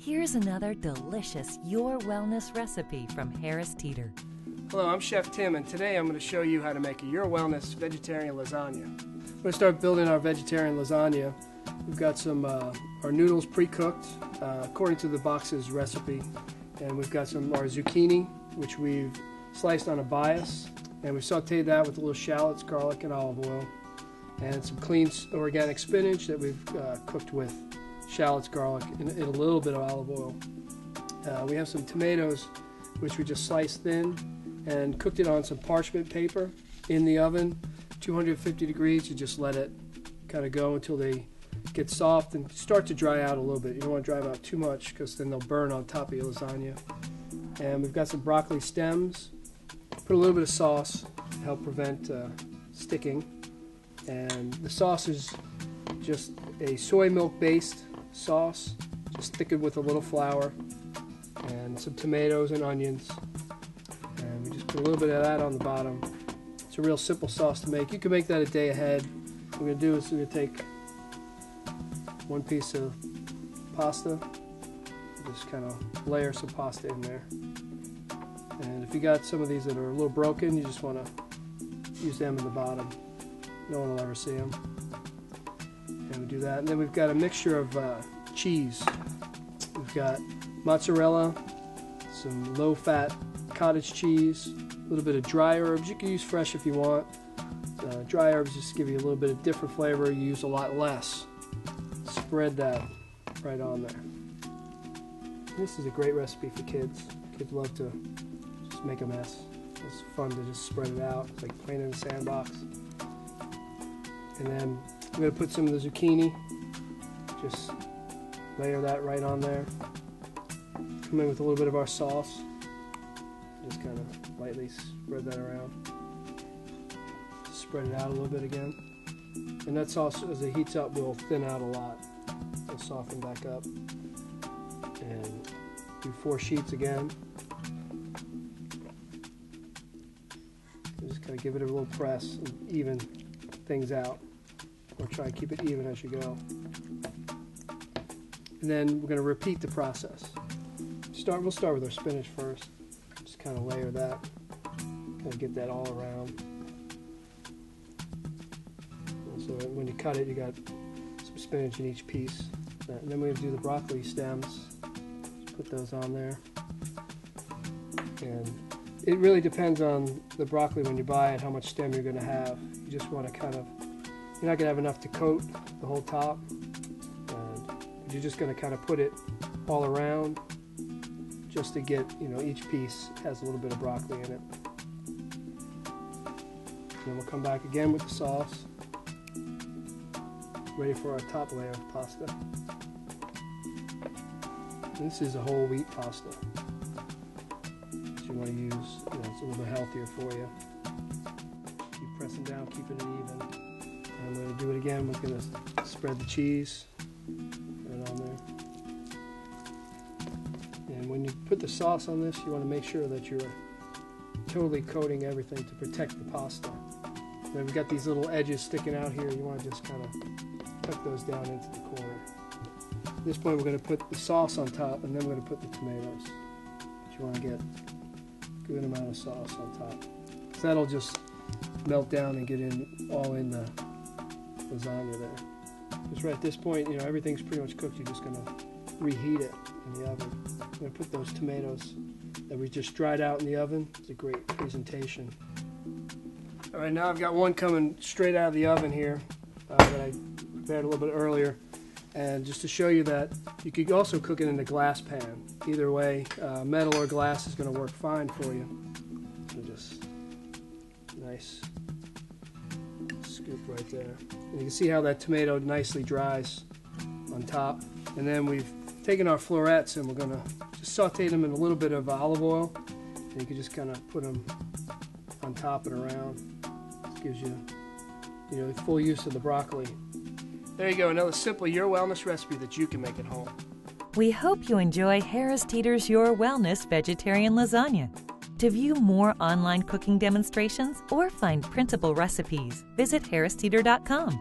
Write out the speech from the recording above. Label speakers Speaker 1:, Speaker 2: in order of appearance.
Speaker 1: Here's another delicious Your Wellness recipe from Harris Teeter.
Speaker 2: Hello, I'm Chef Tim, and today I'm going to show you how to make a Your Wellness vegetarian lasagna. We're going to start building our vegetarian lasagna. We've got some our noodles pre-cooked according to the box's recipe, and we've got some our zucchini, which we've sliced on a bias, and we've sauteed that with a little shallots, garlic, and olive oil, and some clean organic spinach that we've cooked with shallots, garlic, and a little bit of olive oil. We have some tomatoes, which we just sliced thin and cooked it on some parchment paper in the oven, 250 degrees. You just let it kind of go until they get soft and start to dry out a little bit. You don't want to dry them out too much because then they'll burn on top of your lasagna. And we've got some broccoli stems. Put a little bit of sauce to help prevent sticking. And the sauce is just a soy milk based sauce, just thickened with a little flour and some tomatoes and onions. And we just put a little bit of that on the bottom. It's a real simple sauce to make. You can make that a day ahead. What we're going to do is we're going to take one piece of pasta, just kind of layer some pasta in there. And if you got some of these that are a little broken, you just want to use them in the bottom. No one will ever see them. And we do that. And then we've got a mixture of cheese. We've got mozzarella, some low-fat cottage cheese, a little bit of dry herbs. You can use fresh if you want. Dry herbs just give you a little bit of different flavor. You use a lot less. Spread that right on there. This is a great recipe for kids. Kids love to just make a mess. It's fun to just spread it out. It's like playing in a sandbox. And then I'm going to put some of the zucchini. Just layer that right on there. Come in with a little bit of our sauce. Just kind of lightly spread that around. Spread it out a little bit again. And that sauce, as it heats up, will thin out a lot. It'll soften back up. And do 4 sheets again. And just kind of give it a little press and even things out. Or try and keep it even as you go. And then we're going to repeat the process. We'll start with our spinach first. Just kind of layer that. Kind of get that all around. And so when you cut it, you got some spinach in each piece. And then we're going to do the broccoli stems. Just put those on there. And it really depends on the broccoli when you buy it, how much stem you're going to have. You just want to kind of, you're not going to have enough to coat the whole top. And you're just going to kind of put it all around just to get, each piece has a little bit of broccoli in it. And then we'll come back again with the sauce. Ready for our top layer of pasta. And this is a whole wheat pasta. You want to use, it's a little bit healthier for you. Keep pressing down, keeping it even. And I'm going to do it again. We're going to spread the cheese right on there. And when you put the sauce on this, you want to make sure that you're totally coating everything to protect the pasta. Then we've got these little edges sticking out here. You want to just kind of tuck those down into the corner. At this point, we're going to put the sauce on top, and then we're going to put the tomatoes. But you want to get good amount of sauce on top. So that'll just melt down and get all in the lasagna there. Because right at this point, everything's pretty much cooked. You're just going to reheat it in the oven. I'm going to put those tomatoes that we just dried out in the oven. It's a great presentation. All right, now I've got one coming straight out of the oven here that I prepared a little bit earlier. And just to show you that you could also cook it in a glass pan. Either way, metal or glass is going to work fine for you. So just nice scoop right there. And you can see how that tomato nicely dries on top. And then we've taken our florets and we're going to just saute them in a little bit of olive oil. And you can just kind of put them on top and around. This gives you, the full use of the broccoli. There you go, another simple Your Wellness recipe that you can make at home.
Speaker 1: We hope you enjoy Harris Teeter's Your Wellness Vegetarian Lasagna. To view more online cooking demonstrations or find printable recipes, visit harristeeter.com.